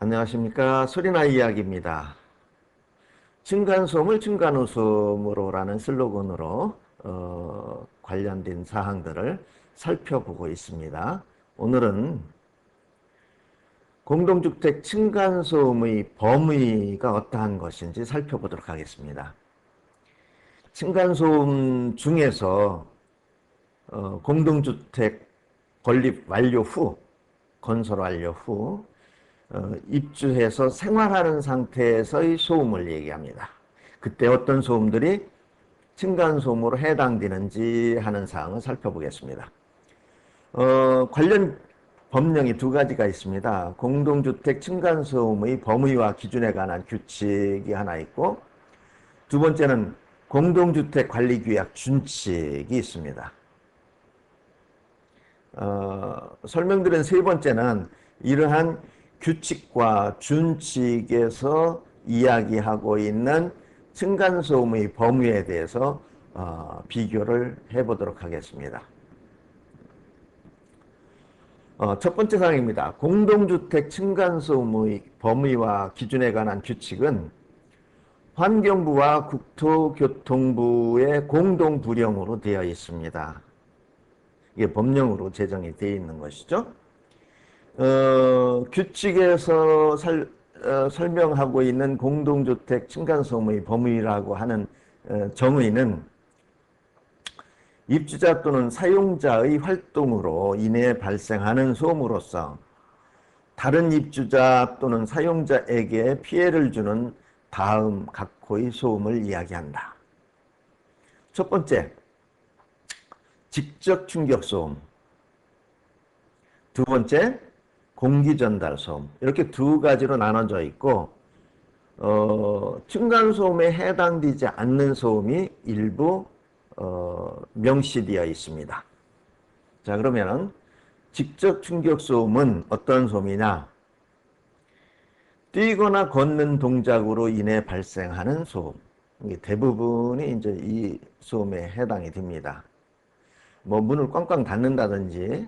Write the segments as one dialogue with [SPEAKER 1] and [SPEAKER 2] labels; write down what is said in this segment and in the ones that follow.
[SPEAKER 1] 안녕하십니까. 소리나 이야기입니다. 층간소음을 층간웃음으로라는 슬로건으로 관련된 사항들을 살펴보고 있습니다. 오늘은 공동주택 층간소음의 범위가 어떠한 것인지 살펴보도록 하겠습니다. 층간소음 중에서 공동주택 건립 완료 후, 건설 완료 후 입주해서 생활하는 상태에서의 소음을 얘기합니다. 그때 어떤 소음들이 층간소음으로 해당되는지 하는 사항을 살펴보겠습니다. 관련 법령이 두 가지가 있습니다. 공동주택 층간소음의 범위와 기준에 관한 규칙이 하나 있고, 두 번째는 공동주택 관리규약 준칙이 있습니다. 설명드린 세 번째는 이러한 규칙과 준칙에서 이야기하고 있는 층간소음의 범위에 대해서 비교를 해보도록 하겠습니다. 첫 번째 사항입니다. 공동주택 층간소음의 범위와 기준에 관한 규칙은 환경부와 국토교통부의 공동부령으로 되어 있습니다. 이게 법령으로 제정이 되어 있는 것이죠. 규칙에서 설명하고 있는 공동주택 층간소음의 범위라고 하는 정의는 입주자 또는 사용자의 활동으로 인해 발생하는 소음으로서 다른 입주자 또는 사용자에게 피해를 주는 다음 각호의 소음을 이야기한다. 첫 번째, 직접 충격 소음. 두 번째, 공기 전달 소음. 이렇게 두 가지로 나눠져 있고, 층간소음에 해당되지 않는 소음이 일부 명시되어 있습니다. 자, 그러면 직접 충격 소음은 어떤 소음이냐? 뛰거나 걷는 동작으로 인해 발생하는 소음. 이게 대부분이 이제 이 소음에 해당이 됩니다. 뭐 문을 꽝꽝 닫는다든지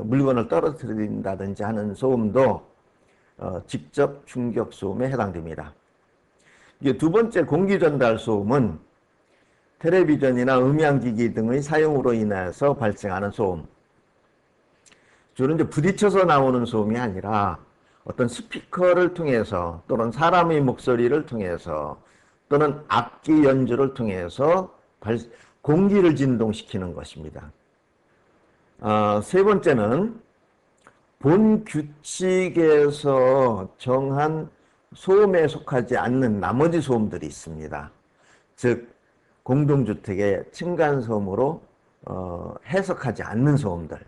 [SPEAKER 1] 물건을 떨어뜨린다든지 하는 소음도 직접 충격 소음에 해당됩니다. 이게 두 번째 공기 전달 소음은 텔레비전이나 음향기기 등의 사용으로 인해서 발생하는 소음. 주로 이제 부딪혀서 나오는 소음이 아니라 어떤 스피커를 통해서 또는 사람의 목소리를 통해서 또는 악기 연주를 통해서 공기를 진동시키는 것입니다. 세 번째는 본 규칙에서 정한 소음에 속하지 않는 나머지 소음들이 있습니다. 즉 공동주택의 층간소음으로 해석하지 않는 소음들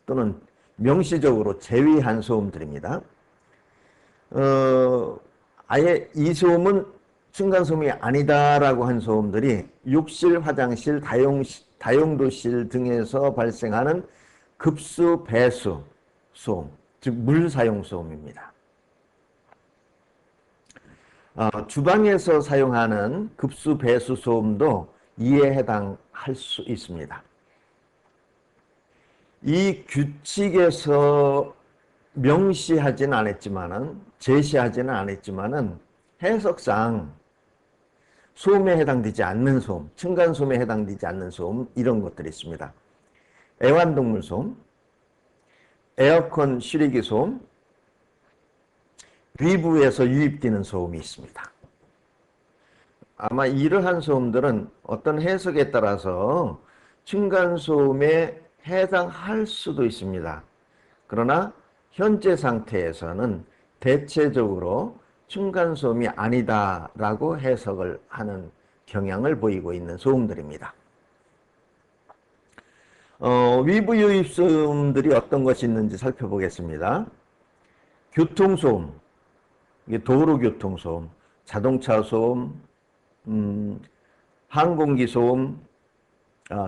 [SPEAKER 1] 또는 명시적으로 제외한 소음들입니다. 아예 이 소음은 층간소음이 아니다라고 한 소음들이 욕실, 화장실, 다용도실 등에서 발생하는 급수, 배수 소음, 즉 물사용 소음입니다. 주방에서 사용하는 급수, 배수 소음도 이에 해당할 수 있습니다. 이 규칙에서 명시하지는 않았지만은, 제시하지는 않았지만은 해석상 소음에 해당되지 않는 소음, 층간소음에 해당되지 않는 소음, 이런 것들이 있습니다. 애완동물 소음, 에어컨 실외기 소음, 위부에서 유입되는 소음이 있습니다. 아마 이러한 소음들은 어떤 해석에 따라서 층간소음에 해당할 수도 있습니다. 그러나 현재 상태에서는 대체적으로 층간소음이 아니다라고 해석을 하는 경향을 보이고 있는 소음들입니다. 위부 유입 소음들이 어떤 것이 있는지 살펴보겠습니다. 교통소음, 이게 도로교통소음, 자동차 소음, 항공기 소음,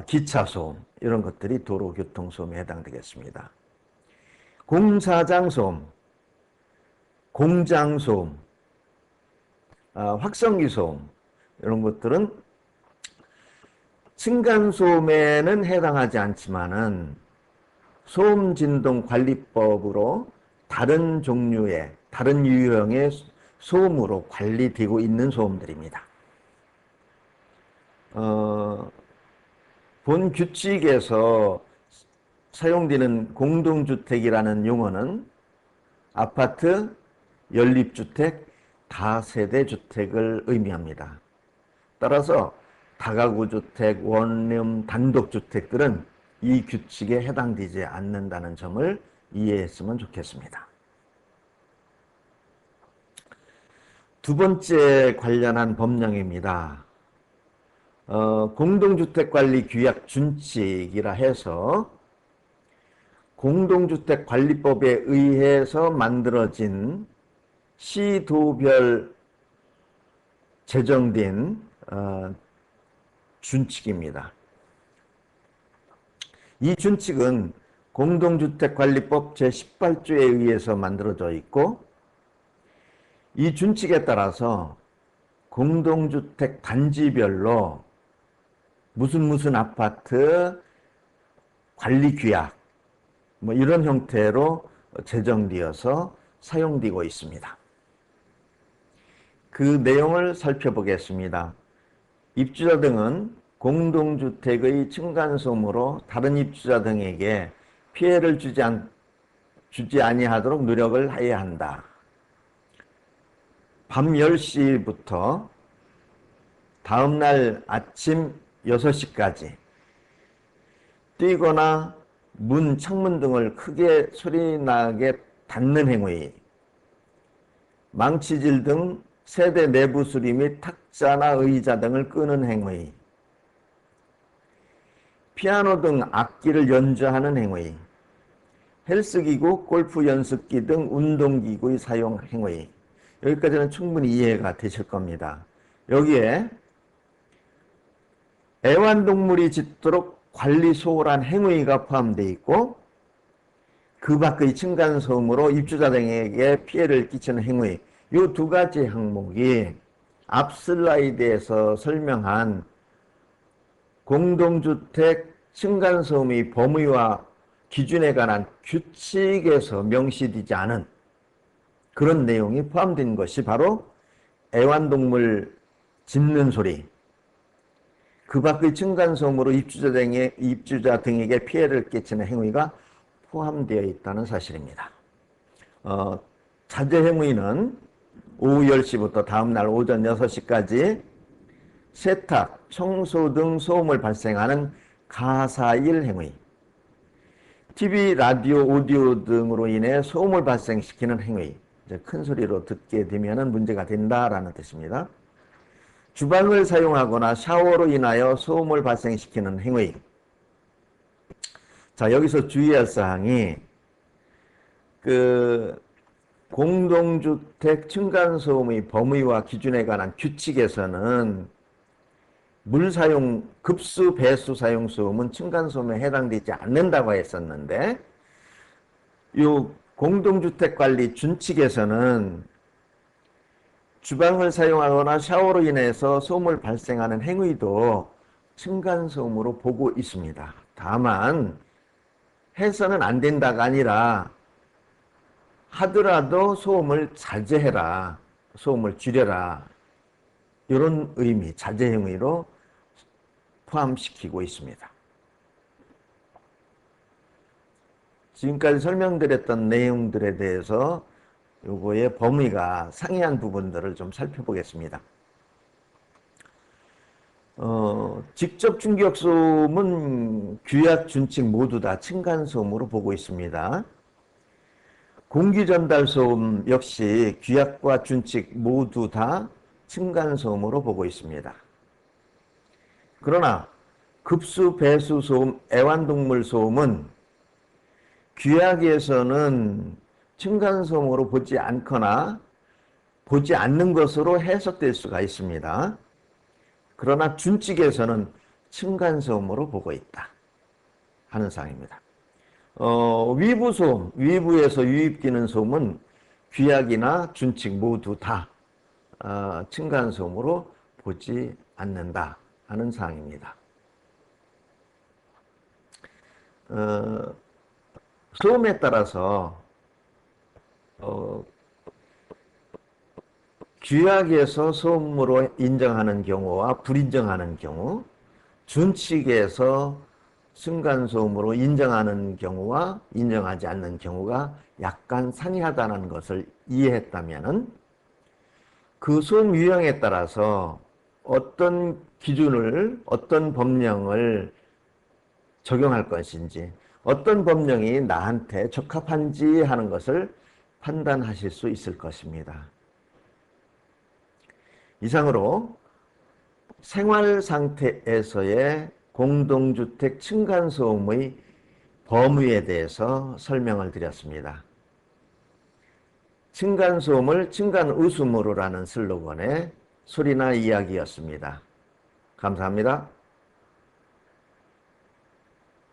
[SPEAKER 1] 기차 소음, 이런 것들이 도로교통소음에 해당되겠습니다. 공사장 소음, 공장 소음, 확성기 소음, 이런 것들은 층간소음에는 해당하지 않지만은 소음진동관리법으로 다른 종류의, 다른 유형의 소음으로 관리되고 있는 소음들입니다. 본 규칙에서 사용되는 공동주택이라는 용어는 아파트, 연립주택, 다세대주택을 의미합니다. 따라서 다가구주택, 원룸, 단독주택들은 이 규칙에 해당되지 않는다는 점을 이해했으면 좋겠습니다. 두 번째 관련한 법령입니다. 공동주택관리규약 준칙이라 해서 공동주택관리법에 의해서 만들어진 시도별 제정된 준칙입니다. 이 준칙은 공동주택관리법 제18조에 의해서 만들어져 있고, 이 준칙에 따라서 공동주택 단지별로 무슨 아파트 관리규약 뭐 이런 형태로 제정되어서 사용되고 있습니다. 그 내용을 살펴보겠습니다. 입주자 등은 공동주택의 층간소음으로 다른 입주자 등에게 피해를 주지 아니하도록 노력을 해야 한다. 밤 10시부터 다음날 아침 6시까지 뛰거나 문, 창문 등을 크게 소리나게 닫는 행위, 망치질 등 세대 내부 수리 및 탁자나 의자 등을 끄는 행위, 피아노 등 악기를 연주하는 행위, 헬스기구, 골프 연습기 등 운동기구의 사용 행위. 여기까지는 충분히 이해가 되실 겁니다. 여기에 애완동물이 짖도록 관리 소홀한 행위가 포함되어 있고, 그 밖의 층간소음으로 입주자 등에게 피해를 끼치는 행위, 이 두 가지 항목이 앞 슬라이드에서 설명한 공동주택 층간소음의 범위와 기준에 관한 규칙에서 명시되지 않은 그런 내용이 포함된 것이 바로 애완동물 짖는 소리, 그 밖의 층간소음으로 입주자 등에게 피해를 끼치는 행위가 포함되어 있다는 사실입니다. 자제 행위는 오후 10시부터 다음날 오전 6시까지 세탁, 청소 등 소음을 발생하는 가사일 행위, TV, 라디오, 오디오 등으로 인해 소음을 발생시키는 행위, 큰 소리로 듣게 되면 문제가 된다라는 뜻입니다. 주방을 사용하거나 샤워로 인하여 소음을 발생시키는 행위. 자, 여기서 주의할 사항이 공동주택 층간소음의 범위와 기준에 관한 규칙에서는 물 사용, 급수, 배수 사용 소음은 층간소음에 해당되지 않는다고 했었는데, 이 공동주택관리 준칙에서는 주방을 사용하거나 샤워로 인해서 소음을 발생하는 행위도 층간소음으로 보고 있습니다. 다만 해서는 안 된다가 아니라 하더라도 소음을 자제해라, 소음을 줄여라, 이런 의미, 자제 행위로 포함시키고 있습니다. 지금까지 설명드렸던 내용들에 대해서 요거의 범위가 상이한 부분들을 좀 살펴보겠습니다. 직접 충격소음은 규약 준칙 모두 다 층간소음으로 보고 있습니다. 공기전달소음 역시 규약과 준칙 모두 다 층간소음으로 보고 있습니다. 그러나 급수, 배수 소음, 애완동물 소음은 규약에서는 층간소음으로 보지 않거나 보지 않는 것으로 해석될 수가 있습니다. 그러나 준칙에서는 층간소음으로 보고 있다 하는 사항입니다. 위부소음, 위부에서 유입되는 소음은 규약이나 준칙 모두 다 층간소음으로 보지 않는다 하는 사항입니다. 소음에 따라서 어, 규약에서 소음으로 인정하는 경우와 불인정하는 경우, 준칙에서 층간소음으로 인정하는 경우와 인정하지 않는 경우가 약간 상이하다는 것을 이해했다면은 그 소음 유형에 따라서 어떤 기준을, 어떤 법령을 적용할 것인지, 어떤 법령이 나한테 적합한지 하는 것을 판단하실 수 있을 것입니다. 이상으로 생활 상태에서의 공동주택 층간소음의 범위에 대해서 설명을 드렸습니다. 층간소음을 층간웃음으로라는 슬로건의 소리나 이야기였습니다. 감사합니다.